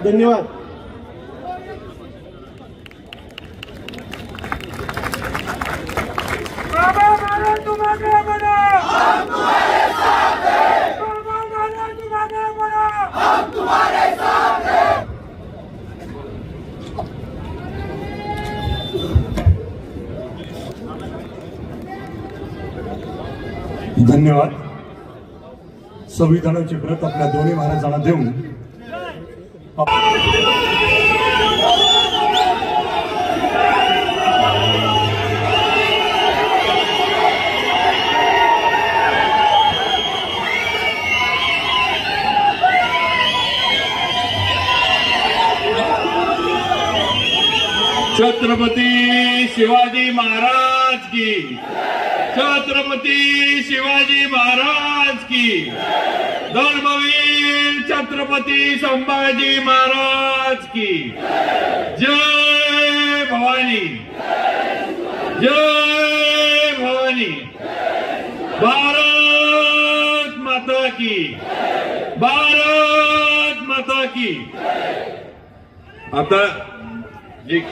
धन्यवाद. धन्यवाद. संविधानाची प्रत आपल्या दोन्ही महाराजांना देऊन छत्रपती शिवाजी महाराज की, छत्रपती शिवाजी महाराज की, धर्मवीर छत्रपती संभाजी महाराज की जय भवानी, जय भवानी. भारत माता की, भारत माता की. आता एक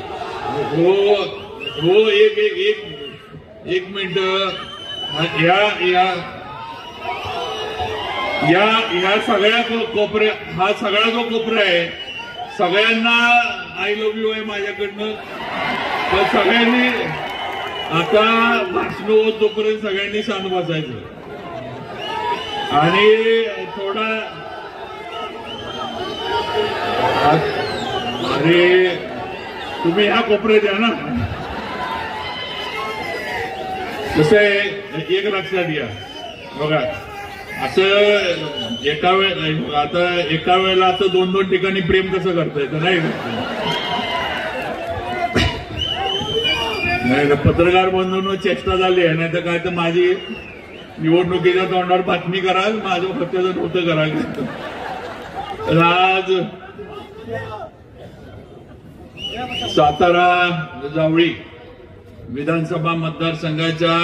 एक मिनिट. या सगळ्या कोपऱ्या, हा सगळा जो कोपरा आहे सगळ्यांना आय लव्ह यू आहे माझ्याकडनं. तर सगळ्यांनी आता भाषण होत जोपर्यंत सगळ्यांनी शांत बसायचं आणि थोडा अरे तुम्ही ह्या कोपऱ्यात या ना. कसं आहे एक लक्षात घ्या बघा, असं एका वेळेला असं दोन दोन ठिकाणी प्रेम कसं करता येतं नाही. नाही पत्रकार बंधूंनो चेष्टा झाली आहे, नाही तर काय तर माझी निवडणुकीच्या तोंडावर बातमी कराल, माझं फत्याचं नव्हतं करायचं. आज सातारा जावळी विधानसभा मतदारसंघाच्या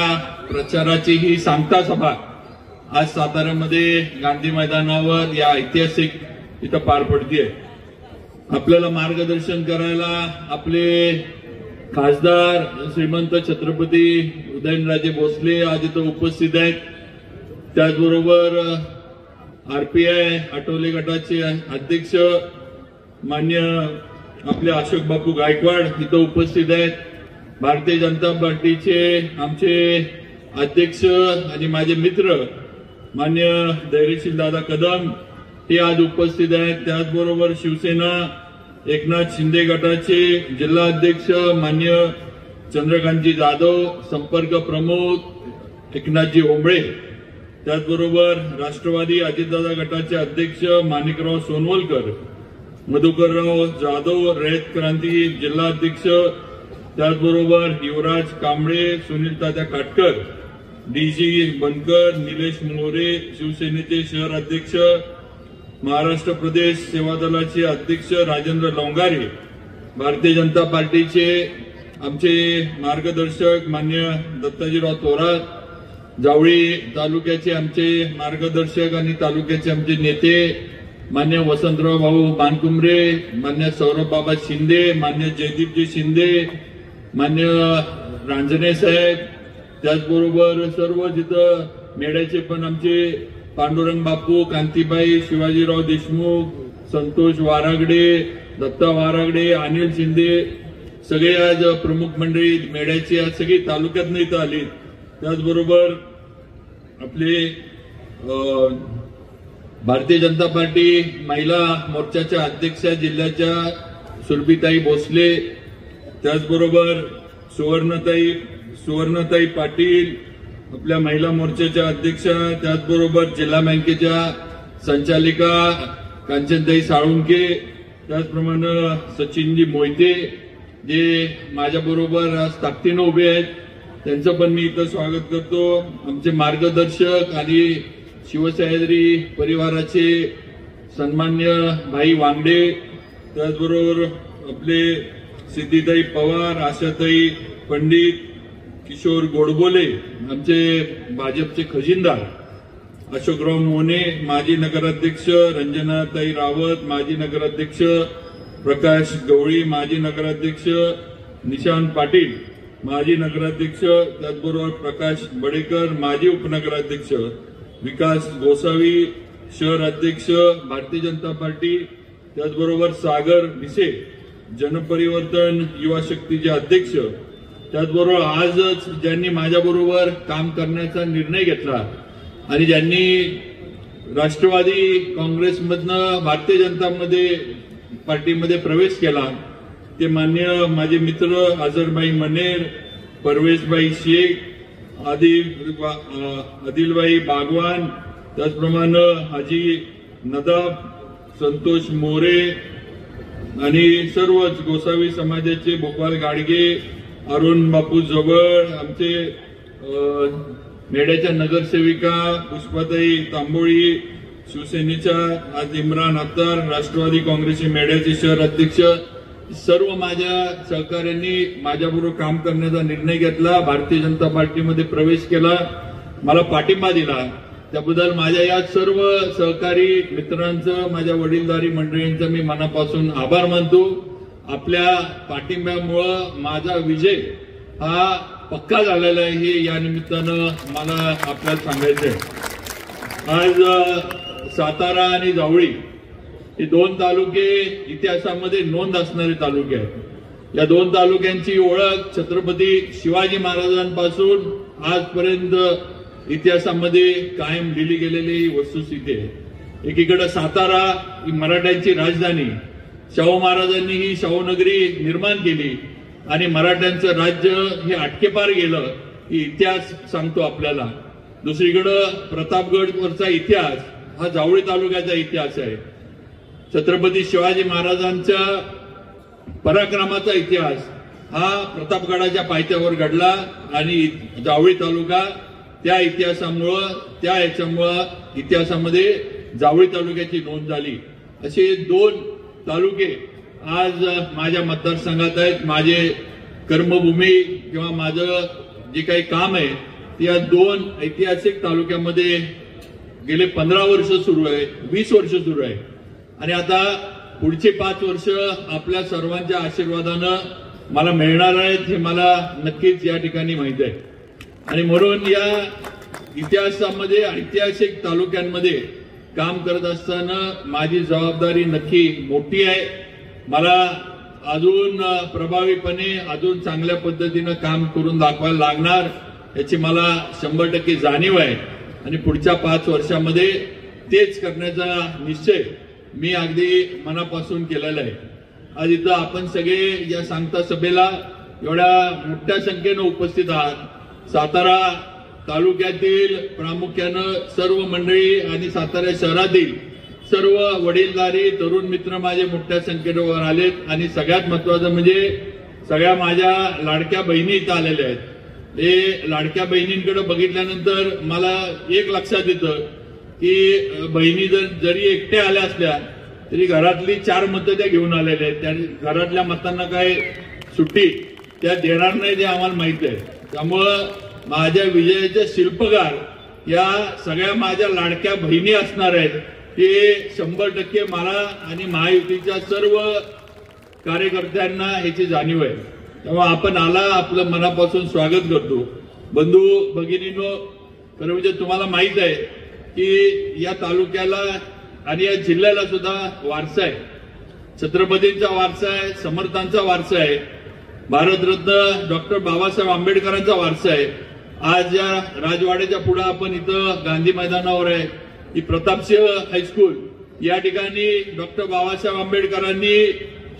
प्रचाराची ही सांगता सभा आज साताऱ्यामध्ये गांधी मैदानावर या ऐतिहासिक इथं पार पडतीये. आपल्याला मार्गदर्शन करायला आपले खासदार श्रीमंत छत्रपती उदयनराजे भोसले आज इथं उपस्थित आहेत. त्याचबरोबर आरपीआय आठवले गटाचे अध्यक्ष मान्य आपले अशोक बापू गायकवाड इथं उपस्थित आहेत. भारतीय जनता पार्टीचे आमचे अध्यक्ष आणि माझे मित्र मान्य धैर्यशील दादा कदम हे आज उपस्थित आहेत. त्याचबरोबर शिवसेना एकनाथ शिंदे गटाचे जिल्हा अध्यक्ष मान्य चंद्रकांतजी जाधव, संपर्क प्रमुख एकनाथजी ओंबळे, त्याचबरोबर राष्ट्रवादी अजितदादा गटाचे अध्यक्ष माणिकराव सोनवलकर, मधुकरराव जाधव रयत क्रांती जिल्हा अध्यक्ष, त्याचबरोबर युवराज कांबळे, सुनील तात्या काटकर, डीजी बनकर, निलेश मोरे शिवसेनेचे शहर अध्यक्ष, महाराष्ट्र प्रदेश सेवा दलाचे अध्यक्ष राजेंद्र लवंगारे, भारतीय जनता पार्टीचे आमचे मार्गदर्शक मान्य दत्ताजीराव थोरात, जावळी तालुक्याचे आमचे मार्गदर्शक आणि तालुक्याचे आमचे नेते मान्य वसंतराव भाऊ मानकुमरे, मान्य सौरभ बाबा शिंदे, मान्य जयदीपजी शिंदे, मान्य रांजणे साहेब, त्याचबरोबर सर्व जिथं मेड्याचे पण आमचे पांडुरंग बापू, कांतीबाई, शिवाजीराव देशमुख, संतोष वारागडे, दत्ता वारागडे, अनिल शिंदे, सगळे आज प्रमुख मंडळी मेड्याची आज सगळी तालुक्यातनं इथं आली. त्याचबरोबर आपले भारतीय जनता पार्टी महिला मोर्चाच्या अध्यक्षा जिल्ह्याच्या सुरभीताई भोसले, त्याचबरोबर सुवर्णताई पाटील आपल्या महिला मोर्चाच्या अध्यक्षा, त्याचबरोबर जिल्हा बँकेच्या संचालिका कांचनताई साळुंके, त्याचप्रमाणे सचिनजी मोहिते जे माझ्याबरोबर आज ताकदीनं उभे आहेत, त्यांचं पण मी इथं स्वागत करतो. आमचे मार्गदर्शक आणि शिवसह्याद्री परिवाराचे सन्मान्य भाई वांगडे, त्याचबरोबर आपले सिद्धिताई पवार, आशाताई पंडित, किशोर गोडबोले आमचे भाजपचे खजिनदार, अशोकराव मोने माजी नगराध्यक्ष, रंजनाताई रावत माजी नगराध्यक्ष, प्रकाश गवळी माजी नगराध्यक्ष, निशांत पाटील माजी नगराध्यक्ष, त्याचबरोबर प्रकाश बडेकर माजी उपनगराध्यक्ष, विकास गोसावी शहर अध्यक्ष भारतीय जनता पार्टी, त्याचबरोबर सागर भिसे जनपरिवर्तन युवा शक्तीचे अध्यक्ष, त्याचबरोबर आजच ज्यांनी माझ्याबरोबर काम करण्याचा निर्णय घेतला आणि ज्यांनी राष्ट्रवादी काँग्रेसमधनं भारतीय जनता पार्टीमध्ये प्रवेश केला ते माननीय माझे मित्र अझरभाई मनेर, परवेशभाई शेख, आदिलभाई बागवान, त्याचप्रमाणे हाजी नदाब, संतोष मोरे आणि सर्वच गोसावी समाजाचे गोपाल गाडगे, अरुण बापू जवळ, आमचे मेड्याच्या नगरसेविका पुष्पाताई तांबोळी, शिवसेनेच्या आज इम्रान अत्तार, राष्ट्रवादी काँग्रेसचे मेड्याचे शहर अध्यक्ष, सर्व माझ्या सहकाऱ्यांनी माझ्याबरोबर काम करण्याचा निर्णय घेतला, भारतीय जनता पार्टीमध्ये प्रवेश केला, मला पाठिंबा दिला, त्याबद्दल माझ्या या सर्व सहकारी मित्रांचं, माझ्या वडीलधारी मंडळींचं मी मनापासून आभार मानतो. आपल्या पाठिंब्यामुळं माझा विजय हा पक्का झालेला आहे हे या निमित्तानं मला आपल्याला सांगायचं आहे. आज सातारा आणि जावळी हे दोन तालुके इतिहासामध्ये नोंद असणारे तालुके आहेत. या दोन तालुक्यांची ओळख छत्रपती शिवाजी महाराजांपासून आजपर्यंत इतिहासामध्ये कायम लिहिली गेलेली वस्तुस्थिती आहे. एकीकडे सातारा ही मराठ्यांची राजधानी, शाहू महाराजांनी ही शाहूनगरी निर्माण केली आणि मराठ्यांचं राज्य हे अटकेपार गेलं ही इतिहास सांगतो आपल्याला. दुसरीकडं प्रतापगडवरचा इतिहास हा जावळी तालुक्याचा इतिहास आहे. छत्रपती शिवाजी महाराजांच्या पराक्रमाचा इतिहास हा प्रतापगडाच्या पायथ्यावर घडला आणि जावळी तालुका त्या इतिहासामध्ये जावळी तालुक्याची नोंद झाली. असे दोन तालुके आज माझ्या मतदारसंघात आहेत. माझे कर्मभूमी किंवा माझं जे काही काम आहे या दोन ऐतिहासिक तालुक्यामध्ये गेले 15 वर्ष सुरू आहे, 20 वर्ष सुरू आहे आणि आता पुढचे 5 वर्ष आपल्या सर्वांच्या आशीर्वादानं मला मिळणार आहेत हे मला नक्कीच या ठिकाणी माहिती आहे. आणि म्हणून या इतिहासामध्ये ऐतिहासिक तालुक्यांमध्ये काम करत असताना माझी जबाबदारी नक्की मोठी आहे. मला अजून प्रभावीपणे अजून चांगल्या पद्धतीनं काम करून दाखवायला लागणार याची मला 100% जाणीव आहे आणि पुढच्या 5 वर्षामध्ये तेच करण्याचा निश्चय मी अगदी मनापासून केलेला आहे. आज इथं आपण सगळे या सांगता सभेला एवढ्या मोठ्या संख्येनं उपस्थित आहात. सातारा तालुक्यातील प्रामुख्यानं सर्व मंडळी आणि सातारा शहरातील सर्व वडीलधारी तरुण मित्र माझे मोठ्या संख्येवर आलेत आणि सगळ्यात महत्वाचं म्हणजे सगळ्या माझ्या लाडक्या बहिणी इथं आलेल्या आहेत. हे लाडक्या बहिणींकडे बघितल्यानंतर मला एक लक्षात येतं की बहिणी जरी एकट्या आल्या असल्या तरी घरातली 4 मतं त्या घेऊन आलेल्या आहेत. त्या घरातल्या मतांना काय सुट्टी त्या देणार नाही ते आम्हाला माहित आहे. त्यामुळं माझ्या विजयाचे शिल्पकार या सगळ्या माझ्या लाडक्या बहिणी असणार आहेत. हे 100% मला आणि महायुतीच्या सर्व कार्यकर्त्यांना ह्याची जाणीव आहे. त्यामुळे आपण आला आपलं मनापासून स्वागत करतो. बंधू भगिनींनो, खरं म्हणजे तुम्हाला माहित आहे की या तालुक्याला आणि या जिल्ह्याला सुद्धा वारसा आहे. छत्रपतींचा वारसा आहे, समर्थांचा वारसा आहे, भारतरत्न डॉक्टर बाबासाहेब आंबेडकरांचा वारसा आहे. आज या राजवाड्याच्या पुढे आपण इथं गांधी मैदानावर आहे ही प्रतापसिंह हायस्कूल. या ठिकाणी डॉक्टर बाबासाहेब आंबेडकरांनी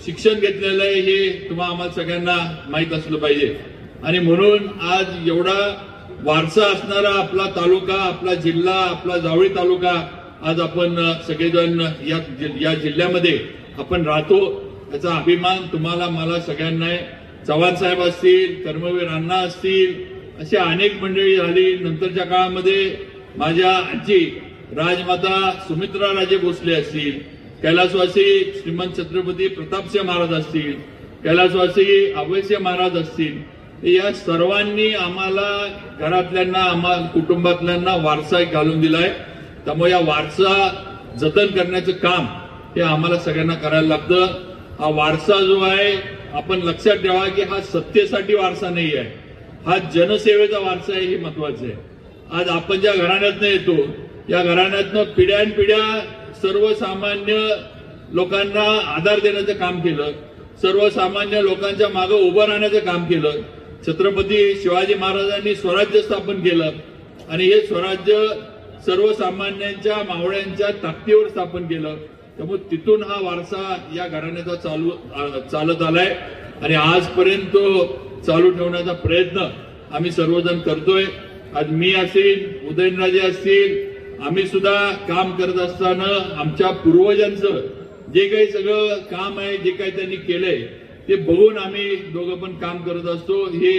शिक्षण घेतलेलं आहे हे तुम्हाला आम्हाला सगळ्यांना माहीत असलं पाहिजे. आणि म्हणून आज एवढा वारसा असणारा आपला तालुका, आपला जिल्हा, आपला जावळी तालुका आज आपण सगळेजण या जिल्ह्यामध्ये आपण राहतो याचा अभिमान तुम्हाला मला सगळ्यांना आहे. चव्हाण साहेब असतील, कर्मवीर अण्णा असतील, अशी अनेक मंडळी झाली. नंतरच्या काळामध्ये माझ्या आजी राजमाता सुमित्रा राजे भोसले असतील, कैलासवासी श्रीमंत छत्रपती प्रतापसिंह महाराज असतील, कैलासवासी अभयसिंह महाराज असतील, या सर्वांनी आम्हाला घरातल्यांना आम्हाला कुटुंबातल्यांना वारसा घालून दिलाय. त्यामुळे या वारसा जतन करण्याचं काम हे आम्हाला सगळ्यांना करायला लागतं. हा वारसा जो आहे आपण लक्षात ठेवा की हा सत्तेसाठी वारसा नाही आहे, हा जनसेवेचा वारसा आहे. हे महत्वाचं आहे. आज आपण ज्या घराण्यातनं येतो या घराण्यातनं पिढ्यानपिढ्या सर्वसामान्य लोकांना आधार देण्याचं काम केलं, सर्वसामान्य लोकांच्या मागे उभं राहण्याचं काम केलं. छत्रपती शिवाजी महाराजांनी स्वराज्य स्थापन केलं आणि हे स्वराज्य सर्वसामान्यांच्या मावळ्यांच्या ताकदीवर स्थापन केलं. त्यामुळे तिथून हा वारसा या घराण्याचा चालत आलाय आणि आजपर्यंत चालू ठेवण्याचा प्रयत्न आम्ही सर्वजण करतोय. आज मी असेल, उदयनराजे असतील, आम्ही सुद्धा काम करत असताना आमच्या पूर्वजांचं जे काही सगळं काम आहे, जे काही त्यांनी केलंय ते बघून आम्ही दोघं पण काम करत असतो. हे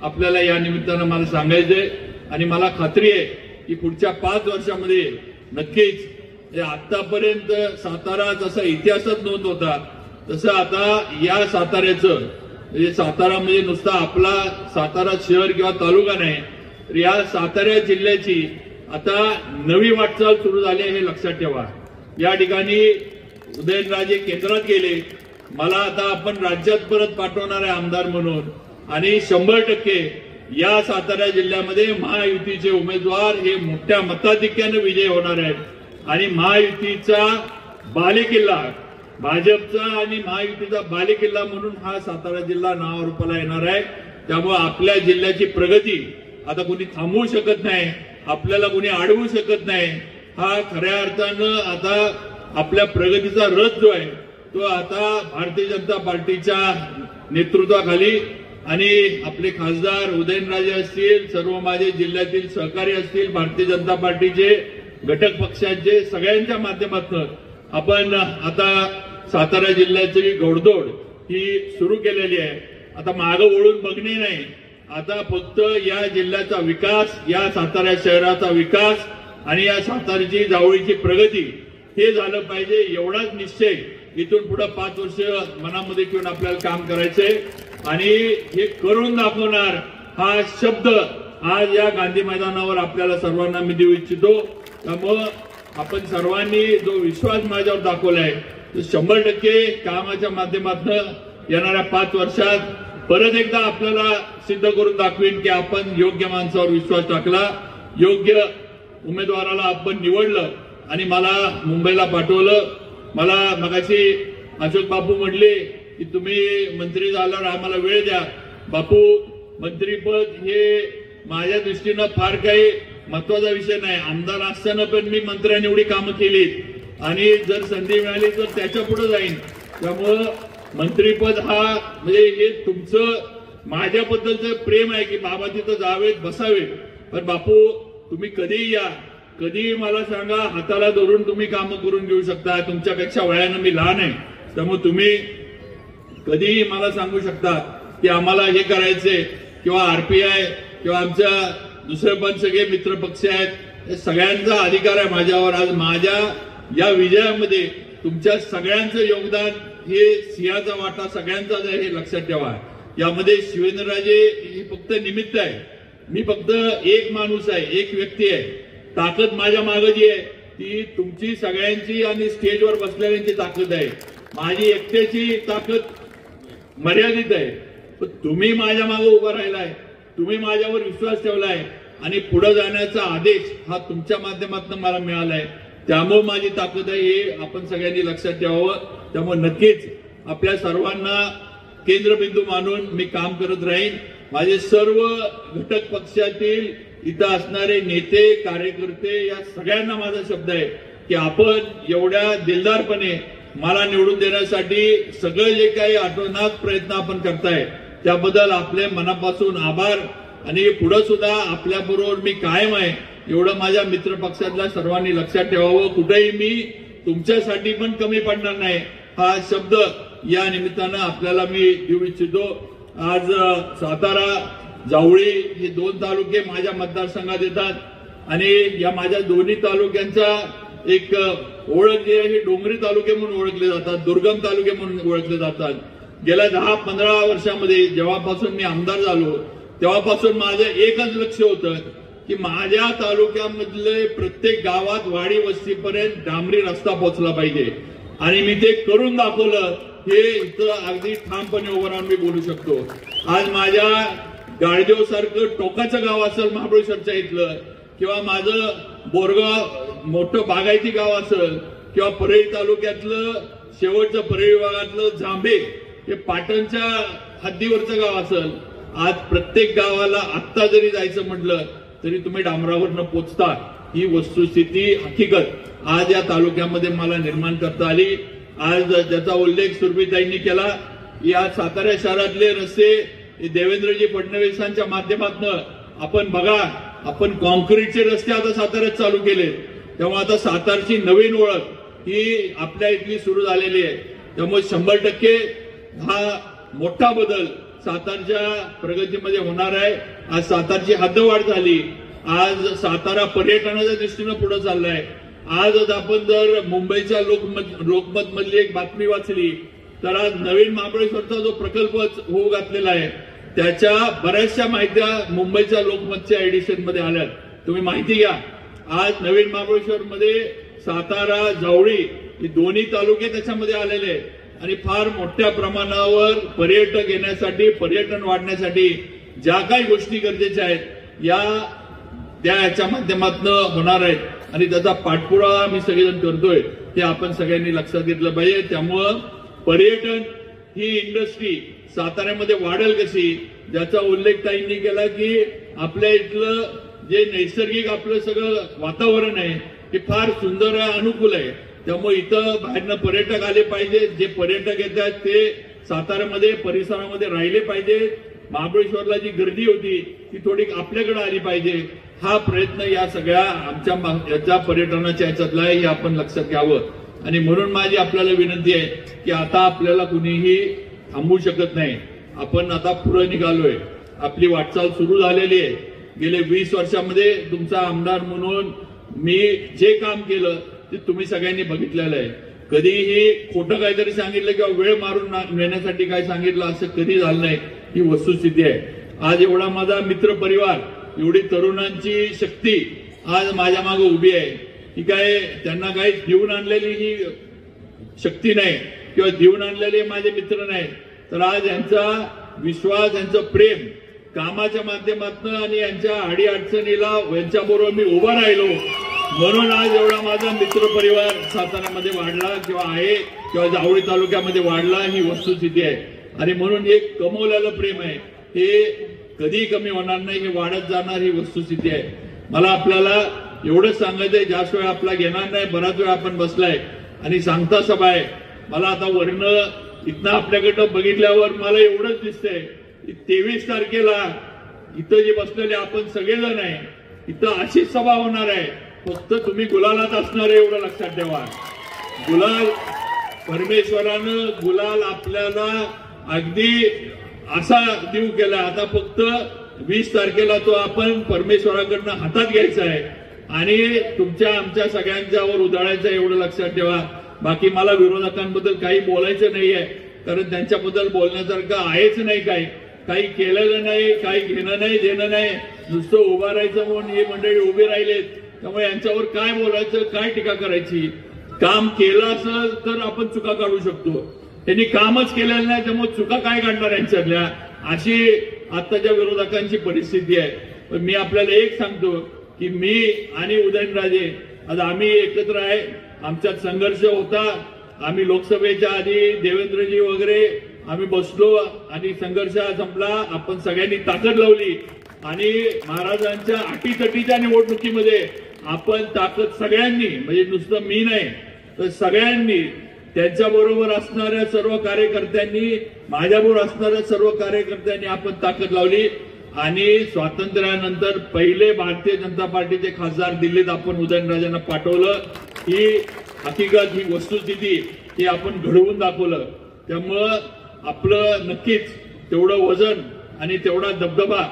आपल्याला या निमित्तानं मला सांगायचंय आणि मला खात्री आहे की पुढच्या 5 वर्षामध्ये नक्कीच आतापर्यंत सातारा जसा इतिहासात नोंद होता तसं आता या साताऱ्याचं म्हणजे सातारा म्हणजे नुसता आपला सातारा शहर किंवा तालुका नाही, तर या सातारा जिल्ह्याची आता नवी वाटचाल सुरू झाली आहे. हे लक्षात ठेवा. या ठिकाणी उदयनराजे केंद्रात गेले, मला आता आपण राज्यात परत पाठवणार आहे आमदार म्हणून आणि 100% या सातारा जिल्ह्यामध्ये महायुतीचे उमेदवार हे मोठ्या मताधिक्याने विजय होणार आहेत आणि महायुतीचा बालेकिल्ला, भाजपचा आणि महायुतीचा बालेकिल्ला म्हणून हा सातारा जिल्हा नावारूपाला येणार आहे. त्यामुळे आपल्या जिल्ह्याची प्रगती आता कोणी थांबवू शकत नाही, आपल्याला कोणी अडवू शकत नाही. हा खऱ्या अर्थानं आता आपल्या प्रगतीचा रथ जो आहे तो आता भारतीय जनता पार्टीच्या नेतृत्वाखाली आणि आपले खासदार उदयनराजे असतील, सर्व माझे जिल्ह्यातील सहकारी असतील, भारतीय जनता पार्टीचे घटक पक्षांचे सगळ्यांच्या माध्यमातून आपण आता सातारा जिल्ह्याची घोडदौड ही सुरू केलेली आहे. आता मागं वळून बघणे नाही, आता फक्त या जिल्ह्याचा विकास, या सातारा शहराचा विकास आणि या साताऱ्याची जावळीची प्रगती हे झालं पाहिजे. एवढाच निश्चय इथून पुढे 5 वर्ष मनामध्ये ठेवून आपल्याला काम करायचंय आणि हे करून दाखवणार हा शब्द आज या गांधी मैदानावर आपल्याला सर्वांना मी देऊ इच्छितो. त्यामुळं आपण सर्वांनी जो विश्वास माझ्यावर दाखवलाय तो 100% कामाच्या माध्यमातून येणाऱ्या 5 वर्षात परत एकदा आपल्याला सिद्ध करून दाखवीन की आपण योग्य माणसावर विश्वास टाकला, योग्य उमेदवाराला आपण निवडलं आणि मला मुंबईला पाठवलं. मला मगाशी अशोक बापू म्हटले की तुम्ही मंत्री झाल्यावर आम्हाला वेळ द्या. बापू, मंत्रीपद हे माझ्या दृष्टीनं फार काही महत्वाचा विषय नाही. आमदार असताना पण मी मंत्र्यांनी एवढी कामं केली आणि जर संधी मिळाली तर त्याच्या पुढे जाईन. त्यामुळं मंत्रीपद हा म्हणजे हे तुमचं माझ्याबद्दलचं प्रेम आहे की बाबा तिथं जावेत, बसावेत. पण बापू तुम्ही कधीही या, कधी मला सांगा, हाताला धरून तुम्ही कामं करून घेऊ शकता. तुमच्यापेक्षा वयानं मी लहान आहे, त्यामुळे तुम्ही कधीही मला सांगू शकता की आम्हाला हे करायचंय किंवा आरपीआय किंवा आमच्या दुसरे पण सगळे मित्र पक्ष आहेत, हे सगळ्यांचा अधिकार आहे माझ्यावर. आज माझ्या या विजयामध्ये तुमच्या सगळ्यांचं योगदान, हे सिंहाचा वाटा सगळ्यांचाच आहे हे लक्षात ठेवा. यामध्ये शिवेंद्रराजे हे फक्त निमित्त आहे, मी फक्त एक माणूस आहे, एक व्यक्ती आहे. ताकद माझ्या मागे जी आहे ती तुमची सगळ्यांची आणि स्टेजवर बसलेल्यांची ताकद आहे. माझी एकट्याची ताकद मर्यादित आहे, पण तुम्ही माझ्या मागे उभा राहिलाय, तुम्ही माझ्यावर विश्वास ठेवलाय आणि पुढे जाण्याचा आदेश हा तुमच्या माध्यमातून मला मिळालाय. त्यामुळे माझी ताकद आहे हे आपण सगळ्यांनी लक्षात ठेवावं. त्यामुळे नक्कीच आपल्या सर्वांना केंद्रबिंदू मानून मी काम करत राहीन. माझे सर्व घटक पक्षातील इथं असणारे नेते, कार्यकर्ते या सगळ्यांना माझा शब्द आहे की आपण एवढ्या दिलदारपणे मला निवडून देण्यासाठी सगळं जे काही आटोनात प्रयत्न आपण करताय त्याबद्दल आपले मनापासून आभार. आणि पुढे सुद्धा आपल्याबरोबर मी कायम आहे एवढं माझ्या मित्र पक्षातल्या सर्वांनी लक्षात ठेवावं. कुठेही मी तुमच्यासाठी पण कमी पडणार नाही हा शब्द या निमित्तानं आपल्याला मी देऊ इच्छितो. आज सातारा, जावळी हे 2 तालुके माझ्या मतदारसंघात येतात आणि या माझ्या दोन्ही तालुक्यांचा एक ओळख जी आहे ही डोंगरी तालुके म्हणून ओळखले जातात, दुर्गम तालुके म्हणून ओळखले जातात. गेल्या 10-15 वर्षामध्ये जेव्हापासून मी आमदार झालो तेव्हापासून माझं एकच लक्ष होतं की माझ्या तालुक्यामधले प्रत्येक गावात वाडी वस्तीपर्यंत डांबरी रस्ता पोहोचला पाहिजे आणि मी ते करून दाखवलं. हे इथं अगदी ठामपणे उभं राहून मी बोलू शकतो. आज माझ्या गाडदेव सारखं टोकाचं गाव असेल महाबळेश्वरच्या इथलं, किंवा माझं बोरगाव मोठं बागायती गाव असेल, किंवा परळी तालुक्यातलं शेवटचं परळी विभागातलं जांभे हे पाटणच्या हद्दीवरचं गाव असेल, आज प्रत्येक गावाला आत्ता जरी जायचं म्हटलं तरी तुम्ही डांबरावरनं पोचता. ही वस्तुस्थिती हकीकत आज या तालुक्यामध्ये मला निर्माण करता आली. आज ज्याचा उल्लेख सुरभीताईंनी केला, या सातारा शहरातले रस्ते देवेंद्रजी फडणवीसांच्या माध्यमातून आपण बघा, आपण कॉन्क्रीटचे रस्ते आता साताऱ्यात चालू केले. त्यामुळे आता सातारची नवीन ओळख ही आपल्या इथली सुरू झालेली आहे. त्यामुळे 100% हा मोठा बदल सातारच्या प्रगतीमध्ये होणार आहे. आज सातारची हद्दवाढ झाली. आज सातारा पर्यटनाच्या दृष्टीनं पुढे चाललाय. आज आपण जर मुंबईच्या लोकमत मधली एक बातमी वाचली तर आज नवीन महाबळेश्वरचा जो प्रकल्प होऊ घातलेला आहे त्याच्या बऱ्याचशा माहित्या मुंबईच्या लोकमतच्या एडिशन मध्ये आल्यात. तुम्ही माहिती घ्या. आज नवीन महाबळेश्वर मध्ये सातारा जावळी हे दोन्ही तालुके त्याच्यामध्ये आलेले आहेत आणि फार मोठ्या प्रमाणावर पर्यटक येण्यासाठी, पर्यटन वाढण्यासाठी ज्या काही गोष्टी गरजेच्या आहेत याच्या माध्यमातून होणार आहेत आणि त्याचा पाठपुरावा आम्ही सगळेजण करतोय हे आपण सगळ्यांनी लक्षात घेतलं पाहिजे. त्यामुळं पर्यटन ही इंडस्ट्री साताऱ्यामध्ये वाढेल कशी, ज्याचा उल्लेख ताईंनी केला की आपल्या इथलं जे नैसर्गिक आपलं सगळं वातावरण आहे हे फार सुंदर आहे, अनुकूल आहे. त्यामुळे इथं बाहेरनं पर्यटक आले पाहिजे. जे पर्यटक येतात ते साताऱ्यामध्ये परिसरामध्ये राहिले पाहिजे. महाबळेश्वरला जी गर्दी होती ती थोडी आपल्याकडे आली पाहिजे. हा प्रयत्न या सगळ्या आमच्या याच्या पर्यटनाच्या याच्यातला आहे, हे आपण लक्षात घ्यावं. आणि म्हणून माझी आपल्याला विनंती आहे की आता आपल्याला कुणीही थांबवू शकत नाही. आपण आता पुढे निघालोय, आपली वाटचाल सुरू झालेली आहे. गेले 20 वर्षामध्ये तुमचा आमदार म्हणून मी जे काम केलं ते तुम्ही सगळ्यांनी बघितलेलं आहे. कधीही खोटं काहीतरी सांगितलं किंवा वेळ मारून नेण्यासाठी काय सांगितलं असं कधी झालं नाही. ही वस्तुस्थिती आहे. आज एवढा माझा मित्र परिवार, एवढी तरुणांची शक्ती आज माझ्या मागे उभी आहे. ही काय त्यांना काही देऊन आणलेली ही शक्ती नाही किंवा देऊन आणलेले माझे मित्र नाही, तर आज यांचा विश्वास, यांचं प्रेम कामाच्या माध्यमातून आणि यांच्या अडीअडचणीला यांच्याबरोबर मी उभा राहिलो म्हणून आज एवढा माझा मित्र परिवार साताऱ्यामध्ये वाढला किंवा आहे किंवा जावळी तालुक्यामध्ये वाढला. ही वस्तुस्थिती आहे आणि म्हणून एक कमवलेलं प्रेम आहे हे कधी कमी होणार नाही, हे वाढत जाणार ही वस्तुस्थिती आहे. मला आपल्याला एवढंच सांगायचंय, जास्त वेळ आपला घेणार नाही. बराच वेळ आपण बसलाय आणि सांगता सभा आहे. मला आता वरनं इथनं आपल्याकडं बघितल्यावर मला एवढंच दिसतंय की 23 तारखेला इथं जे बसलेले आपण सगळेजण आहे, इथं अशीच सभा होणार आहे. फक्त तुम्ही गुलालात असणार आहे एवढं लक्षात ठेवा. गुलाल परमेश्वरानं गुलाल आपल्याला अगदी असा देऊ केला. आता फक्त 20 तारखेला तो आपण परमेश्वराकडनं हातात घ्यायचा आहे आणि तुमच्या आमच्या सगळ्यांच्यावर उधळायचं एवढं लक्षात ठेवा. बाकी मला विरोधकांबद्दल काही बोलायचं नाहीये, कारण त्यांच्याबद्दल बोलण्यासारखं आहेच नाही. काही केलेलं नाही, काही घेणं नाही, देणं नाही, नुसतं उभं राहायचं म्हणून ही मंडळी उभी राहिलेत. त्यामुळे यांच्यावर काय बोलायचं, काय टीका करायची. काम केलं असेल तर आपण चुका काढू शकतो. त्यांनी कामच केलेलं नाही त्यामुळे चुका काय काढणार यांच्यातल्या, अशी आताच्या विरोधकांची परिस्थिती आहे. पण मी आपल्याला एक सांगतो की मी आणि उदयनराजे आज आम्ही एकत्र आहे. आमच्यात संघर्ष होता. आम्ही लोकसभेच्या आधी देवेंद्रजी वगैरे आम्ही बसलो आणि संघर्ष संपला. आपण सगळ्यांनी ताकद लावली आणि महाराजांच्या अटीतटीच्या निवडणुकीमध्ये आपण ताकद सगळ्यांनी, म्हणजे नुसतं मी नाही तर सगळ्यांनी, त्यांच्याबरोबर असणाऱ्या सर्व कार्यकर्त्यांनी, माझ्याबरोबर असणाऱ्या सर्व कार्यकर्त्यांनी आपण ताकद लावली आणि स्वातंत्र्यानंतर पहिले भारतीय जनता पार्टीचे खासदार दिल्लीत आपण उदयनराजेंना पाठवलं. ही हकीकत, ही वस्तुस्थिती ही आपण घडवून दाखवलं. त्यामुळं आपलं नक्कीच तेवढं वजन आणि तेवढा दबदबा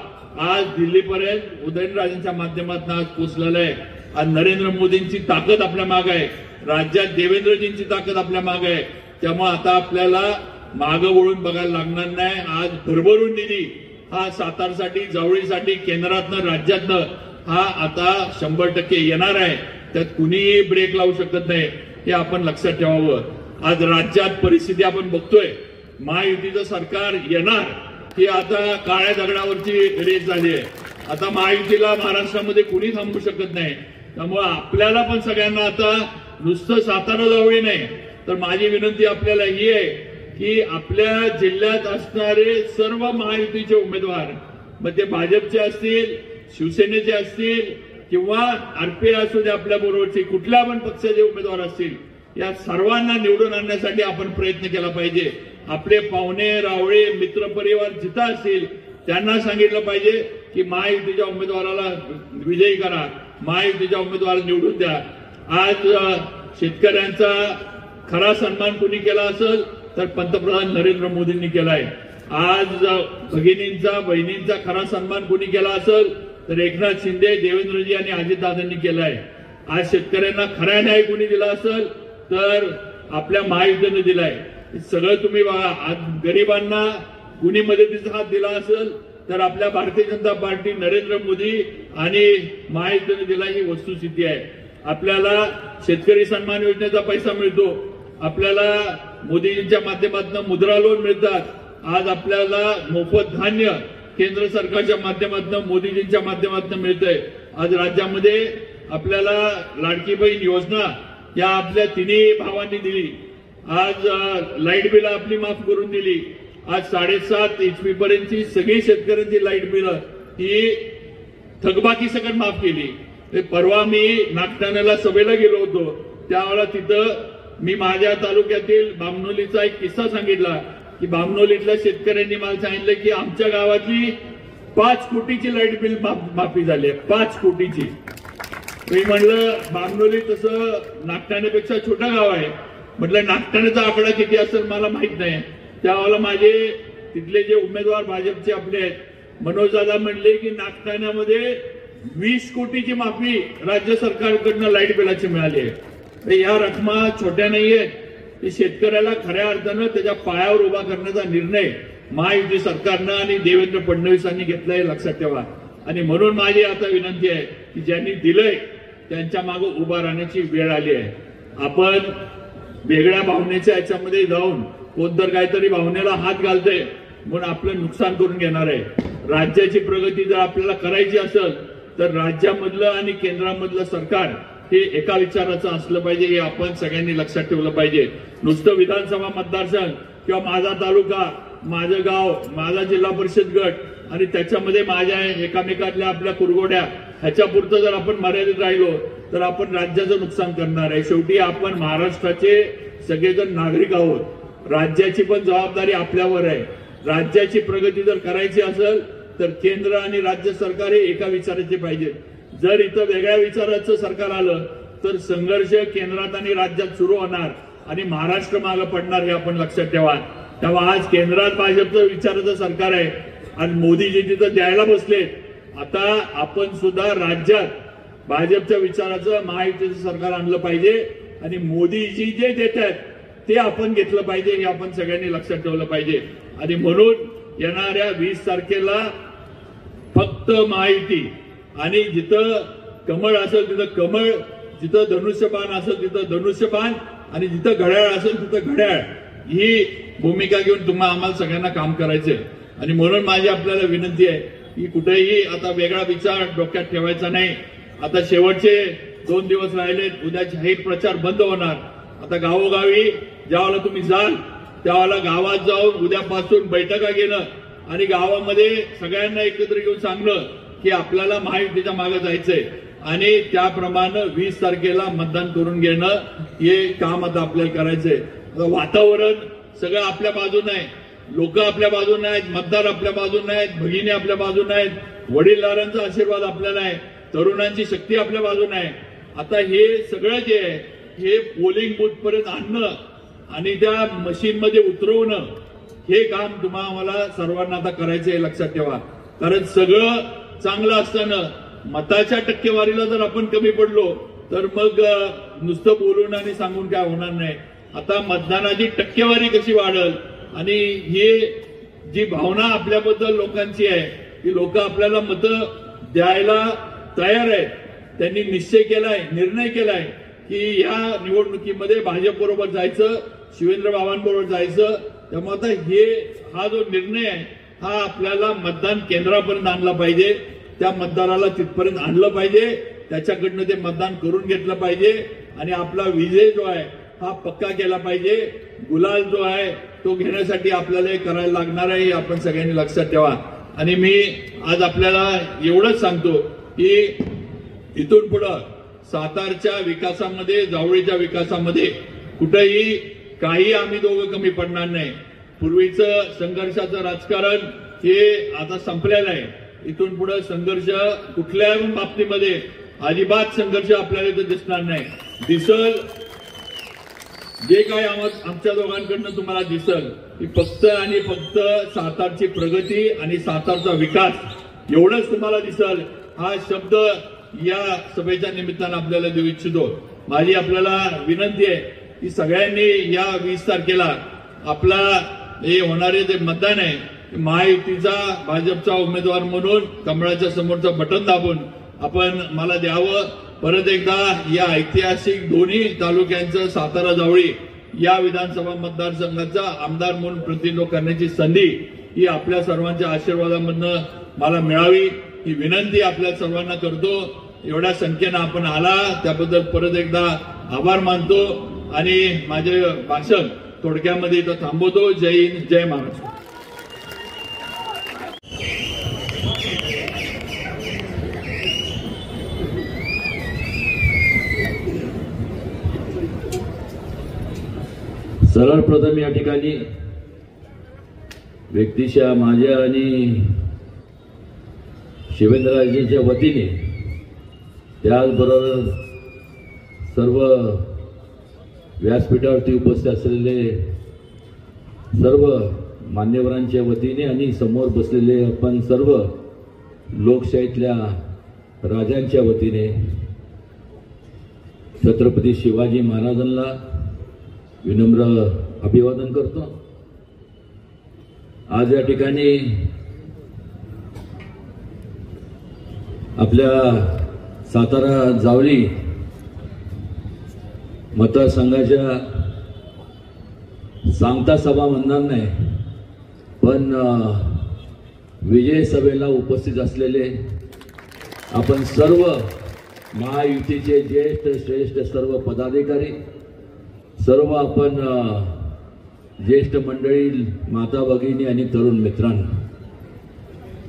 आज दिल्लीपर्यंत उदयनराजेंच्या माध्यमातून आज पोहोचलेला आहे. आज नरेंद्र मोदींची ताकद आपल्या मागे आहे, राज्यात देवेंद्रजींची ताकद आपल्या मागे आहे. त्यामुळे आता आपल्याला मागं वळून बघायला लागणार नाही. आज भरभरून निधी हा सातारसाठी, जावळीसाठी केंद्रातनं राज्यातनं हा आता 100% येणार आहे. त्यात कुणीही ब्रेक लावू शकत नाही, हे आपण लक्षात ठेवावं. आज राज्यात परिस्थिती आपण बघतोय, महायुतीचं सरकार येणार ही आता काळ्या दगडावरची रेस झाली आहे. आता महायुतीला महाराष्ट्रामध्ये कुणी थांबवू शकत नाही. त्यामुळे आपल्याला पण सगळ्यांना आता नुसतं सातारा जावळी नाही, तर माझी विनंती आपल्याला ही आहे की आपल्या जिल्ह्यात असणारे सर्व महायुतीचे उमेदवार, मग ते भाजपचे असतील, शिवसेनेचे असतील किंवा आरपीआय असू दे, आपल्या बरोबरचे कुठल्या पण पक्षाचे उमेदवार असतील, या सर्वांना निवडून आणण्यासाठी आपण प्रयत्न केला पाहिजे. आपले पाहुणे रावळे मित्रपरिवार जिथं असतील त्यांना सांगितलं पाहिजे की महायुतीच्या उमेदवाराला विजयी करा, महायुतीच्या उमेदवाराला निवडून द्या. आज शेतकऱ्यांचा खरा सन्मान कुणी केला असेल तर पंतप्रधान नरेंद्र मोदींनी केलाय. आज भगिनींचा बहिणींचा खरा सन्मान कुणी केला असेल तर एकनाथ शिंदे, देवेंद्रजी आणि अजितदादांनी केलाय. आज शेतकऱ्यांना खरा न्याय कुणी दिला असेल तर आपल्या महायुतीने दिलाय. सगळं तुम्ही बघा. आज गरिबांना कुणी मदतीचा हात दिला असेल तर आपल्या भारतीय जनता पार्टी, नरेंद्र मोदी आणि महायुतीने दिला, ही वस्तुस्थिती आहे. आपल्याला शेतकरी सन्मान योजनेचा पैसा मिळतो, आपल्याला मोदीजींच्या माध्यमातून मुद्रा लोन मिळतात. आज आपल्याला मोफत धान्य केंद्र सरकारच्या माध्यमातून, मोदीजींच्या माध्यमातून मिळतंय. आज राज्यामध्ये आपल्याला लाडकी बहीण योजना या आपल्या तिन्ही भावांनी दिली. आज लाईट बिल आपली माफ करून दिली. आज 7.5 HP पर्यंतची सगळी शेतकऱ्यांची लाईट बिल ही थकबाकी सकट माफ केली. परवा मी नागठाण्याला सभेला गेलो होतो, त्यावेळेला तिथं मी माझ्या तालुक्यातील बामणोलीचा एक किस्सा सांगितला की बामणोलीतल्या शेतकऱ्यांनी मला सांगितलं की आमच्या गावातली 5 कोटीची लाईट बिल माफी झाली आहे, 5 कोटीची. मी म्हणलं बामणोली तसं नागठाण्यापेक्षा छोटं गाव आहे, म्हटलं नागठाण्याचा आकडा किती असेल मला माहित नाही. त्यावेळेला माझे तिथले जे उमेदवार भाजपचे आपले आहेत, मनोजदादा म्हणले की नागठाण्यामध्ये 20 कोटीची माफी राज्य सरकारकडनं लाईट बिलाची मिळाली आहे. या रकमा छोट्या नाहीये. शेतकऱ्याला खऱ्या अर्थानं त्याच्या पायावर उभा करण्याचा निर्णय महायुती सरकारनं आणि देवेंद्र फडणवीसांनी घेतलाय, लक्षात ठेवा. आणि म्हणून माझी आता विनंती आहे की ज्यांनी दिलंय त्यांच्या मागे उभा राहण्याची वेळ आली आहे. आपण वेगळ्या भावनेच्या याच्यामध्ये जाऊन कोणतर काहीतरी भावनेला हात घालतंय म्हणून आपलं नुकसान करून घेणार आहे. राज्याची प्रगती जर आपल्याला करायची असेल तर राज्यामधलं आणि केंद्रामधलं सरकार हे एका विचाराचं असलं पाहिजे, हे आपण सगळ्यांनी लक्षात ठेवलं पाहिजे. नुसतं विधानसभा मतदारसंघ किंवा माझा तालुका, माझं गाव, माझा जिल्हा परिषद गट आणि त्याच्यामध्ये माझ्या एकामेकातल्या आपल्या कुरघोड्या ह्याच्यापुरतं जर आपण मर्यादित राहिलो तर आपण राज्याचं नुकसान करणार आहे. शेवटी आपण महाराष्ट्राचे सगळेजण नागरिक आहोत. राज्याची पण जबाबदारी आपल्यावर आहे. राज्याची प्रगती जर करायची असेल तर केंद्र आणि राज्य सरकार हे एका विचाराचे पाहिजे. जर इथं वेगळ्या विचाराचं सरकार आलं तर संघर्ष केंद्रात आणि राज्यात सुरू होणार आणि महाराष्ट्र मागे पडणार, हे आपण लक्षात ठेवा. तेव्हा आज केंद्रात भाजपचं विचाराचं सरकार आहे आणि मोदीजी तिथं द्यायला बसले. आता आपण सुद्धा राज्यात भाजपच्या विचाराचं महायुतीचं सरकार आणलं पाहिजे आणि मोदीजी जे देत आहेत ते आपण घेतलं पाहिजे, हे आपण सगळ्यांनी लक्षात ठेवलं पाहिजे. आणि म्हणून येणाऱ्या 20 तारखेला फक्त महायुती आणि जिथं कमळ असेल तिथं कमळ, जिथं धनुष्यबाण असेल तिथं धनुष्यबाण आणि जिथं घड्याळ असेल तिथं घड्याळ, ही भूमिका घेऊन तुम्हाला आम्हाला सगळ्यांना काम करायचंय. आणि म्हणून माझी आपल्याला विनंती आहे की कुठेही आता वेगळा विचार डोक्यात ठेवायचा नाही. आता शेवटचे 2 दिवस राहिले, उद्या जाहीर प्रचार बंद होणार. आता गावोगावी ज्यावेळेला तुम्ही जाल त्यावेळेला गावात जाऊन उद्यापासून बैठका घेणं आणि गावामध्ये सगळ्यांना एकत्र घेऊन सांगणं की आपल्याला महायुतीच्या मागे जायचंय आणि त्याप्रमाणे 20 तारखेला मतदान करून घेणं, हे काम आता आपल्याला करायचंय. वातावरण सगळं आपल्या बाजूने आहे, लोक आपल्या बाजूने आहेत, मतदार आपल्या बाजूने आहेत, भगिनी आपल्या बाजूने आहेत, वडीलधाऱ्यांचा आशीर्वाद आपल्याला आहे, तरुणांची शक्ती आपल्या बाजूने आहे. आता हे सगळं जे आहे हे पोलिंग बूथ पर्यंत आणणं आणि त्या मशीनमध्ये उतरवणं, हे काम तुम्हाला आम्हाला सर्वांना आता करायचं आहे, लक्षात ठेवा. कारण सगळं चांगलं असताना मताच्या टक्केवारीला जर आपण कमी पडलो तर मग नुसतं बोलून आणि सांगून काय होणार नाही. आता मतदानाची टक्केवारी कशी वाढेल आणि ही जी भावना आपल्याबद्दल लोकांची आहे की लोक आपल्याला मतं द्यायला तयार आहेत. त्यांनी निश्चय केलाय, निर्णय केलाय की या निवडणुकीमध्ये भाजप बरोबर जायचं, शिवेंद्र बाबांबरोबर जायचं. त्यामुळे आता हा जो निर्णय आहे हा आपल्याला मतदान केंद्रापर्यंत आणला पाहिजे, त्या मतदाराला तिथपर्यंत आणलं पाहिजे, त्याच्याकडनं ते मतदान करून घेतलं पाहिजे आणि आपला विजय जो आहे हा पक्का केला पाहिजे. गुलाल जो आहे तो घेण्यासाठी आपल्याला हे करायला लागणार आहे, हे आपण सगळ्यांनी लक्षात ठेवा. आणि मी आज आपल्याला एवढंच सांगतो की इथून पुढं सातारच्या विकासामध्ये, जावळीच्या विकासामध्ये कुठेही काही आम्ही दोघं कमी पडणार नाही. पूर्वीचं संघर्षाचं राजकारण हे आता संपलेलं आहे. इथून पुढे संघर्ष कुठल्याही बाबतीमध्ये अजिबात संघर्ष आपल्याला इथं दिसणार नाही. दिसल जे काही आमच्या दोघांकडनं तुम्हाला दिसल की फक्त आणि फक्त सातारची प्रगती आणि सातारचा विकास एवढंच तुम्हाला दिसल. हा शब्द या सभेच्या निमित्तानं आपल्याला देऊ इच्छितो. माझी आपल्याला विनंती आहे की सगळ्यांनी या 20 तारखेला आपला हे होणारे जे मतदान आहे महायुतीचा भाजपचा उमेदवार म्हणून कमळाच्या समोरचं बटन दाबून आपण मला द्यावं. परत एकदा या ऐतिहासिक दोन्ही तालुक्यांचं सातारा जावळी या विधानसभा मतदारसंघाचा आमदार म्हणून प्रतिनिधित्व करण्याची संधी ही आपल्या सर्वांच्या आशीर्वादामधनं मला मिळावी ही विनंती आपल्या सर्वांना करतो. एवढ्या संख्येनं आपण आला त्याबद्दल परत एकदा आभार मानतो आणि माझे भाषण थोडक्यामध्ये इथं थांबवतो. जय हिंद, जय महाराष्ट्र. सर्वप्रथम या ठिकाणी व्यक्तिशः माझ्या आणि शिवेंद्रराजेंच्या वतीने त्याचबरोबर सर्व व्यासपीठावरती उपस्थित असलेले सर्व मान्यवरांच्या वतीने आणि समोर बसलेले आपण सर्व लोकशाहीतल्या राजांच्या वतीने छत्रपती शिवाजी महाराजांना विनम्र अभिवादन करतो. आज या ठिकाणी आपल्या सातारा जावळी मतदारसंघाच्या सांगता सभा म्हणणार नाही पण विजय सभेला उपस्थित असलेले आपण सर्व महायुतीचे ज्येष्ठ श्रेष्ठ सर्व पदाधिकारी, सर्व आपण ज्येष्ठ मंडळी, माता भगिनी आणि तरुण मित्रांनो,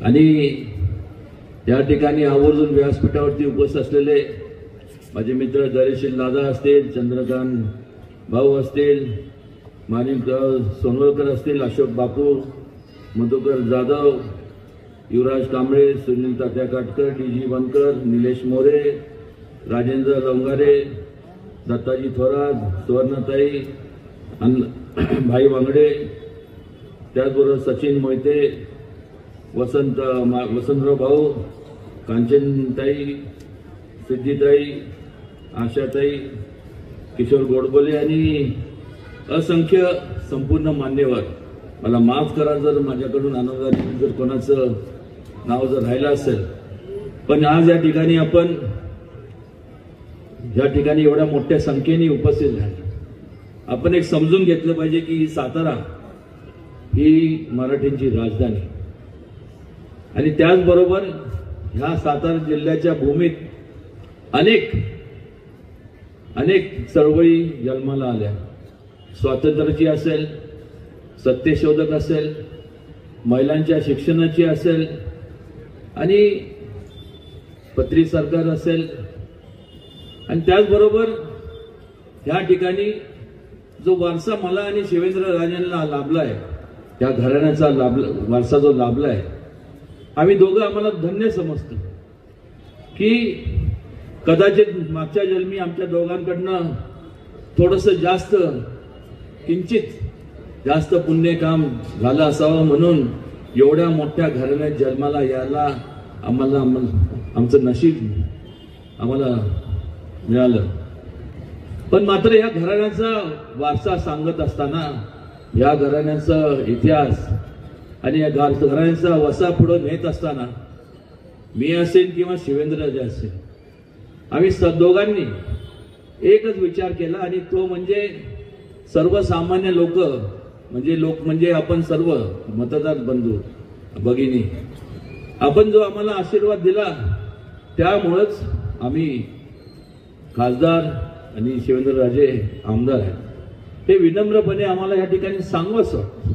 आणि या ठिकाणी आवर्जून व्यासपीठावरती उपस्थित असलेले माझे मित्र दरेशील दादा असतील, चंद्रकांत भाऊ असतील, माणिकराव सोनवलकर असतील, अशोक बापू, मधुकर जाधव, युवराज कांबळे, सुनील तात्या काटकर, डी.जी. बनकर, निलेश मोरे, राजेंद्र लवंगारे, दत्ताजी थोरात, सुवर्णताई, भाई वांगडे, त्याचबरोबर सचिन मोहिते, वसंतराव भाऊ, कांचनताई, सिद्धिताई, आशाताई, किशोर गोडबोले आणि असंख्य संपूर्ण मान्यवर. मला माफ करा जर माझ्याकडून अनादराने जर कोणाचं नाव जर राहिलं असेल, पण आज या ठिकाणी आपण या ठिकाणी एवढ्या मोठ्या संख्येने उपस्थित झाले. आपण एक समजून घेतलं पाहिजे की सातारा ही मराठींची राजधानी आणि त्याचबरोबर ह्या सातारा जिल्ह्याच्या भूमीत अनेक चळवळी जन्माला आल्या. स्वातंत्र्याची असेल, सत्यशोधक असेल, महिलांच्या शिक्षणाची असेल आणि पत्री सरकार असेल, आणि त्याचबरोबर या ठिकाणी जो वारसा मला आणि शिवेंद्र राजांना लाभलाय, त्या घराण्याचा वारसा जो लाभलाय, आम्ही दोघं आम्हाला धन्य समजतो की कदाचित मागच्या जन्मी आमच्या दोघांकडनं थोडंसं जास्त किंचित जास्त पुण्य काम झालं असावं म्हणून एवढ्या मोठ्या घराण्यात जन्माला यायला आम्हाला आमचं नशीब आम्हाला मिळालं. पण मात्र या घराण्याचा वारसा सांगत असताना या घराण्याचा इतिहास आणि या घराण्याचा वसा पुढे नेत असताना मी असेल किंवा शिवेंद्रराजे असेल, आम्ही दोघांनी एकच विचार केला आणि तो म्हणजे सर्वसामान्य लोक म्हणजे आपण सर्व मतदार बंधू भगिनी, आपण जो आम्हाला आशीर्वाद दिला त्यामुळेच आम्ही खासदार आणि शिवेंद्रराजे आमदार आहेत. हे विनम्रपणे आम्हाला या ठिकाणी सांगावंच वाटतं.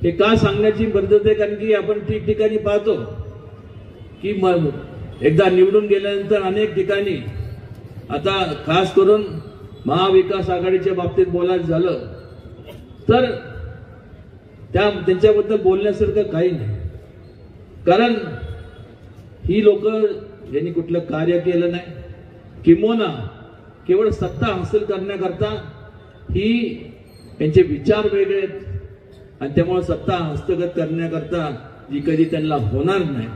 हे का सांगण्याची पद्धत आहे, कारण की आपण ठिकठिकाणी पाहतो की एकदा निवडून गेल्यानंतर अनेक ठिकाणी, आता खास करून महाविकास आघाडीच्या बाबतीत बोलायचं झालं तर त्यांच्याबद्दल बोलण्यासारखं काही नाही. कारण ही लोक यांनी कुठलं कार्य केलं नाही, किंबहुना केवळ सत्ता हासिल करण्याकरता ही त्यांचे विचार वेगळे आहेत आणि त्यामुळे सत्ता हस्तगत करण्याकरता जी कधी त्यांना होणार नाही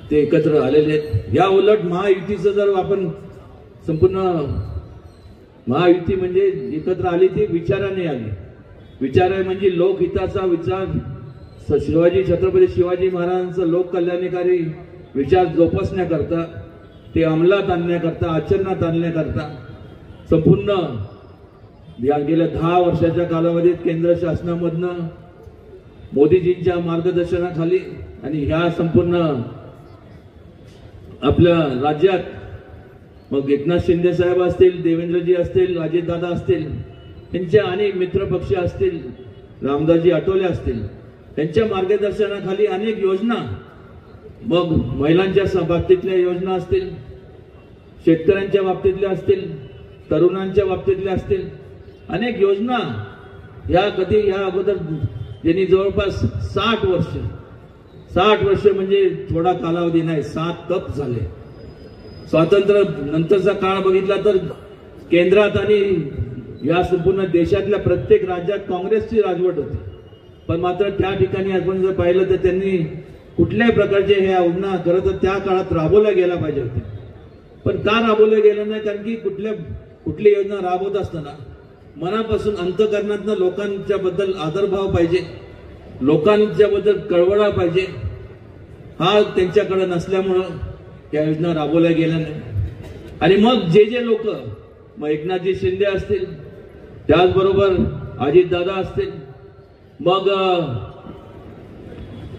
ते एकत्र आलेले आहेत. या उलट महायुतीचं जर आपण संपूर्ण महायुती म्हणजे एकत्र आली ती विचाराने आली. विचार म्हणजे लोकहिताचा विचार, छत्रपती शिवाजी महाराजांचा लोककल्याणकारी विचार जोपासण्याकरता, ते अंमलात आणण्याकरता, आचरणात आणण्याकरता संपूर्ण गेल्या 10 वर्षाच्या कालावधीत केंद्र शासनामधनं मोदीजींच्या मार्गदर्शनाखाली आणि ह्या संपूर्ण आपल्या राज्यात मग एकनाथ शिंदे साहेब असतील, देवेंद्रजी असतील, अजितदादा असतील, त्यांच्या अनेक मित्रपक्ष असतील, रामदासजी आठवले असतील, त्यांच्या मार्गदर्शनाखाली अनेक योजना, मग महिलांच्या बाबतीतल्या योजना असतील, शेतकऱ्यांच्या बाबतीतल्या असतील, तरुणांच्या बाबतीतल्या असतील, अनेक योजना या अगोदर यांनी जवळपास 60 वर्ष म्हणजे थोडा कालावधी नाही, 7 दशक झाले. स्वातंत्र्य नंतरचा काळ बघितला तर केंद्रात आणि या संपूर्ण देशातल्या प्रत्येक राज्यात काँग्रेसची राजवट होती, पण मात्र त्या ठिकाणी आपण जर पाहिलं तर त्यांनी कुठल्याही प्रकारचे हे योजना खरं तर त्या काळात राबवल्या गेल्या पाहिजे होत्या, पण का राबवल्या गेल्या नाही, कारण की कुठली योजना राबवत असताना मनापासून अंतःकरणातनं लोकांच्या बद्दल आदरभाव पाहिजे, लोकांच्या बद्दल कळवळा पाहिजे, हा त्यांच्याकडे नसल्यामुळं या योजना राबवल्या गेल्या नाही. आणि मग जे लोक, मग एकनाथजी शिंदे असतील, त्याचबरोबर अजितदादा असतील, मग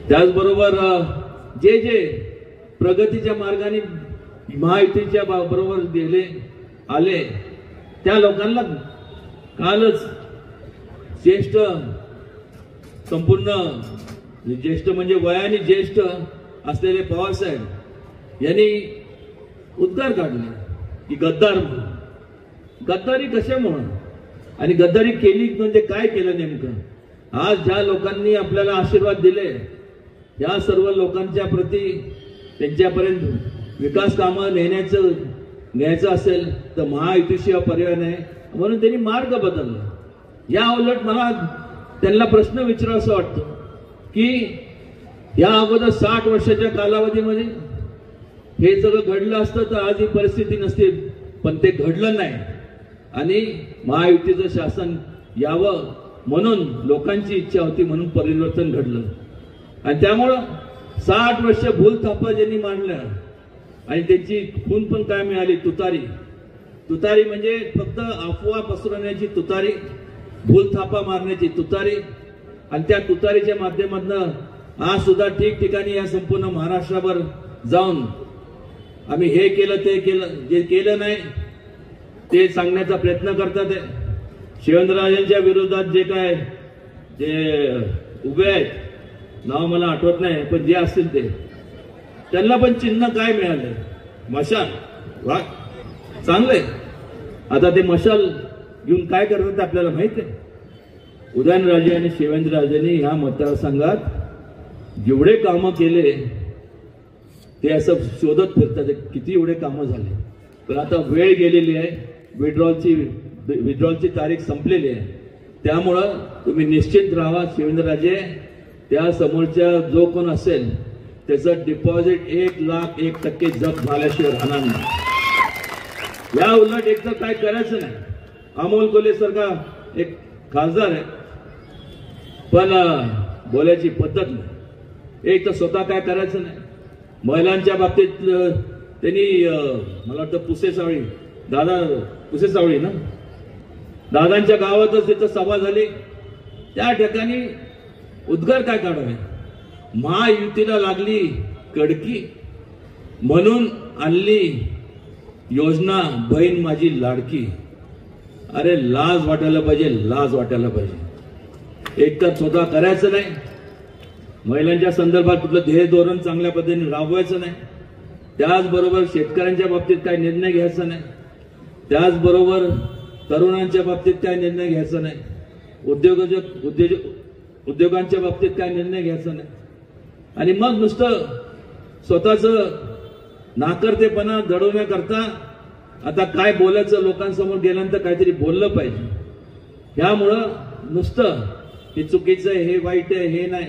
त्याचबरोबर जे प्रगतीच्या मार्गाने महायुतीच्या बरोबर गेले आले त्या लोकांना कालच ज्येष्ठ, संपूर्ण ज्येष्ठ म्हणजे वयाने ज्येष्ठ असलेले पवारसाहेब यांनी उद्गार काढले की गद्दार म्हणून. गद्दारी कशामुळे आणि गद्दारी केली म्हणजे काय केलं नेमकं. आज ज्या लोकांनी आपल्याला आशीर्वाद दिले या सर्व लोकांच्या प्रती त्यांच्यापर्यंत विकास कामं न्यायचं असेल तर महायुतीशिवाय पर्याय नाही, म्हणून त्यांनी मार्ग बदलला. या उलट मला त्यांना प्रश्न विचारावा वाटतो की या अगोदर 60 वर्षाच्या कालावधीमध्ये हे सगळं घडलं असतं तर आज ही परिस्थिती नसते, पण ते घडलं नाही आणि महायुतीचं शासन यावं म्हणून लोकांची इच्छा होती, म्हणून परिवर्तन घडलं. आणि त्यामुळं 60 वर्ष भूलथापा ज्यांनी मांडल्या आणि त्यांची खून पण काय मिळाली, तुतारी म्हणजे फक्त अफवा पसरवण्याची तुतारी, भूलथापा मारण्याची तुतारी. आणि त्या तुतारीच्या माध्यमातून आज सुद्धा ठिकठिकाणी या संपूर्ण महाराष्ट्रावर जाऊन आम्ही हे केलं ते केलं, जे केलं नाही ते सांगण्याचा प्रयत्न करतात. शिवेंद्रराजेंच्या विरोधात जे उभे आहेत, नाव मला आठवत नाही, पण जे असतील ते, त्यांना पण चिन्ह काय मिळालं, मशाल. वा, चांगलंय. आता ते मशाल घेऊन काय करतात आपल्याला माहित आहे. उदयनराजे आणि शिवेंद्रराजेंनी या मतदारसंघात जेवढे कामं केले ते असं शोधत फिरतात किती एवढे कामं झाले. पण आता वेळ गेलेली आहे, विड्रॉलची तारीख संपलेली आहे. त्यामुळं तुम्ही निश्चित राहा शिवेंद्रराजे, त्या समोरच्या जो कोण असेल त्याचं डिपॉझिट 1,01% जप्त झाल्याशिवाय राहणार नाही. या उलट एक तर काय करायचं नाही. अमोल कोल्हे सारखा एक खासदार आहे, पण बोलायची पद्धत नाही. एक तर स्वतः काय करायचं नाही. महिलांच्या बाबतीत त्यांनी मला वाटतं पुसेसावळी दादा पुसेसावळी ना दादांच्या गावातच तिथं सभा झाली. त्या ठिकाणी उद्गार काय काढावे, महायुतीला लागली कडकी म्हणून आणली योजना बहीण माझी लाडकी. अरे लाज वाटायला पाहिजे, लाज वाटायला पाहिजे. एक तर स्वतः करायचं नाही, महिलांच्या संदर्भात कुठलं ध्येय धोरण चांगल्या पद्धतीने राबवायचं नाही, त्याचबरोबर शेतकऱ्यांच्या बाबतीत काय निर्णय घ्यायचा नाही, त्याचबरोबर तरुणांच्या बाबतीत काय निर्णय घ्यायचा नाही, उद्योगांच्या बाबतीत काय निर्णय घ्यायचा नाही. आणि मग नुसतं स्वतःचं नाकर्तेपणा दडवण्याकरता आता काय बोलायचं, लोकांसमोर गेल्यानंतर काहीतरी बोललं पाहिजे. ह्यामुळं नुसतं हे चुकीचं आहे, हे वाईट आहे, हे नाही.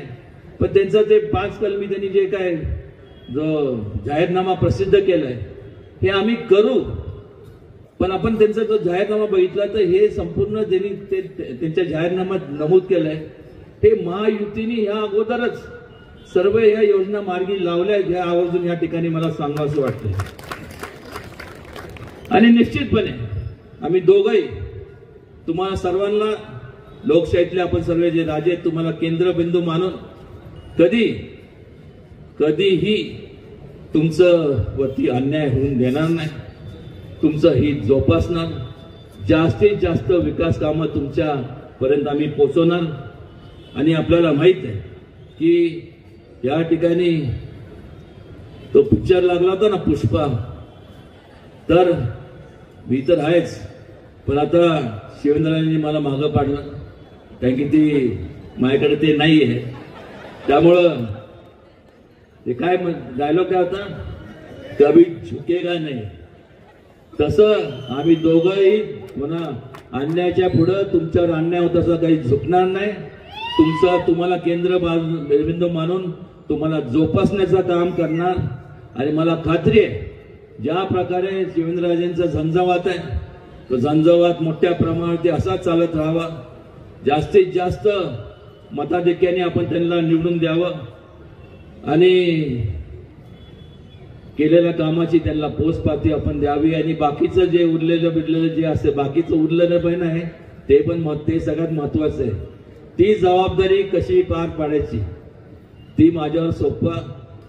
पण त्यांचं ते 5 कलमी त्यांनी जे काय जो जाहीरनामा प्रसिद्ध केलाय हे आम्ही करू. पण आपण त्यांचा जो जाहीरनामा बघितला तर हे संपूर्ण त्यांनी त्यांच्या जाहीरनाम्यात नमूद केलंय हे महायुतीने ह्या अगोदरच सर्व या योजना मार्गी लावल्या. ह्या आवर्जून या ठिकाणी मला सांगावं असं वाटतंय. आणि निश्चितपणे आम्ही दोघंही तुम्हाला सर्वांना लोकशाहीतले आपण सर्व जे राजे आहेत तुम्हाला केंद्रबिंदू मानून कधीही तुमचं वरती अन्याय होऊन देणार नाही. तुमचं हित जोपासणार, जास्तीत जास्त विकास कामं तुमच्या पर्यंत आम्ही पोहोचवणार. आणि आपल्याला माहित आहे की या ठिकाणी तो पिक्चर लागला होता ना पुष्पा, तर मी तर आहेच, पण आता शिवेंद्रांनी मला मागं पाडलं कारण की ती माझ्याकडे ते नाही आहे. त्यामुळं ते काय डायलॉग काय होता, कभी झुकेगा नाही. तसं आम्ही दोघंही म्हणा अन्यायाच्या पुढं तुमच्यावर अन्याय होत असं काही झुकणार नाही. तुम्हाला केंद्रबिंदू मानून तुम्हाला जोपासण्याचं काम करणार. आणि मला खात्री आहे ज्या प्रकारे शिवेंद्रराजेंचा झंझावात आहे तो झंझावात मोठ्या प्रमाणात असाच चालत राहावा. जास्तीत जास्त मताधिक्याने आपण त्यांना निवडून द्यावं आणि केलेल्या कामाची त्यांना पोचपाती आपण द्यावी. आणि बाकीचं जे उरलेलं जे असते बाकीचं उरलेलं पण आहे ते पण ते सगळ्यात महत्वाचं आहे. ती जबाबदारी कशी पार पाडायची ती माझ्यावर सोपवा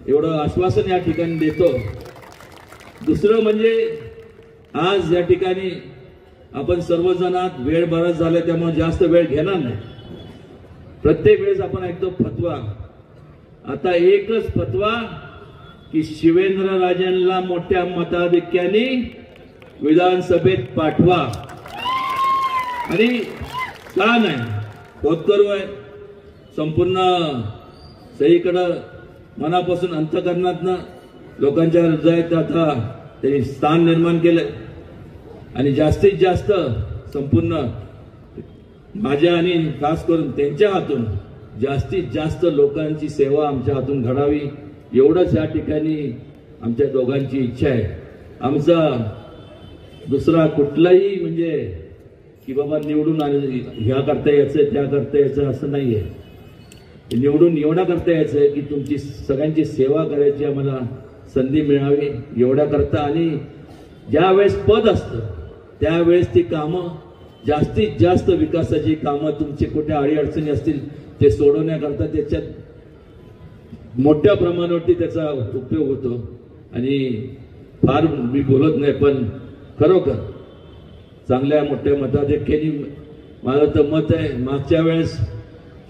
एवढं आश्वासन या ठिकाणी देतो. दुसरं म्हणजे आज या ठिकाणी आपण सर्वजणात वेळ बराच झाला त्यामुळे जास्त वेळ घेणार नाही. प्रत्येक वेळेस आपण ऐकतो फतवा. आता एकच फतवा की शिवेंद्रराजेंना मोठ्या मताधिक्याने विधानसभेत पाठवा. आणि का नाही होतकरू आहे संपूर्ण सगळीकडं मनापासून अंतःकरणातनं लोकांच्या हृदयात आता त्यांनी स्थान निर्माण केलंय. आणि जास्तीत जास्त संपूर्ण माझ्या आणि खास करून त्यांच्या हातून जास्तीत जास्त लोकांची सेवा आमच्या हातून घडावी एवढंच या ठिकाणी आमच्या दोघांची इच्छा आहे. आमचा दुसरा कुठलाही म्हणजे की बाबा निवडून ह्या करता यायचं त्या करता यायचं असं नाहीये. निवडून एवढा करता यायचं की तुमची सगळ्यांची सेवा करायची आम्हाला संधी मिळावी एवढ्या करता. आणि ज्या वेळेस पद असतं त्यावेळेस ती कामं जास्तीत जास्त विकासाची कामं तुमचे कुठे अडीअडचणी असतील ते सोडवण्याकरता त्याच्यात मोठ्या प्रमाणावरती त्याचा उपयोग होतो. आणि फार मी बोलत नाही पण खरोखर चांगल्या मोठ्या मताधिक्याने माझं तर मत आहे. मागच्या वेळेस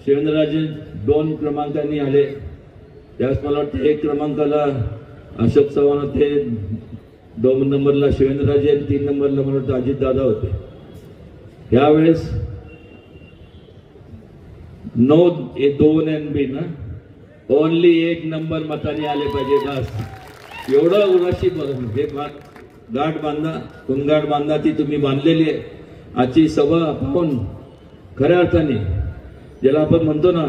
शिवेंद्रराजे 2 क्रमांकांनी आले त्यावेळेस मला वाटतं 1 क्रमांकाला अशोक चव्हाण होते, 2 नंबरला शिवेंद्रराजे आणि 3 नंबरला मला वाटतं अजितदादा होते. यावेळेस 2 NB ना ओनली 1 नंबर मताने आले पाहिजे बस. एवढं उराशी हे गाठ बांधा कुंगाट बांधा ती तुम्ही बांधलेली आहे. आजची सभा पाहून खऱ्या अर्थाने ज्याला आपण म्हणतो ना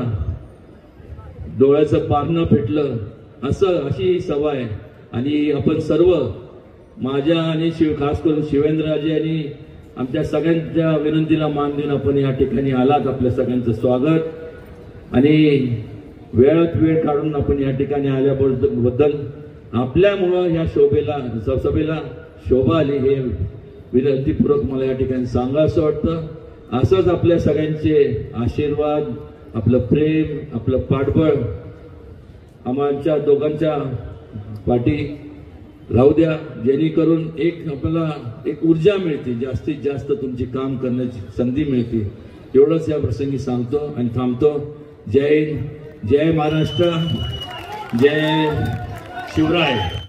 डोळ्याचं पारणं फेटलं अशी ही सभा आहे. आणि आपण सर्व माझ्या आणि खास करून शिवेंद्रराजे आणि आमच्या सगळ्यांच्या विनंतीला मान देऊन आपण या ठिकाणी आलात. आपल्या सगळ्यांचं स्वागत. आणि वेळात वेळ काढून आपण या ठिकाणी आल्याबद्दल आपल्यामुळं या सभेला शोभा आली हे विनंतीपूर्वक मला या ठिकाणी सांगावंसं वाटतं. असंच आपल्या सगळ्यांचे आशीर्वाद, आपलं प्रेम, आपलं पाठबळ आमच्या दोघांच्या पाठी राहू द्या, जेणेकरून आपल्याला एक ऊर्जा मिळते, जास्तीत जास्त तुमची काम करण्याची संधी मिळते. एवढंच या प्रसंगी सांगतो आणि थांबतो. जय हिंद, जय महाराष्ट्र, जय शिवराय.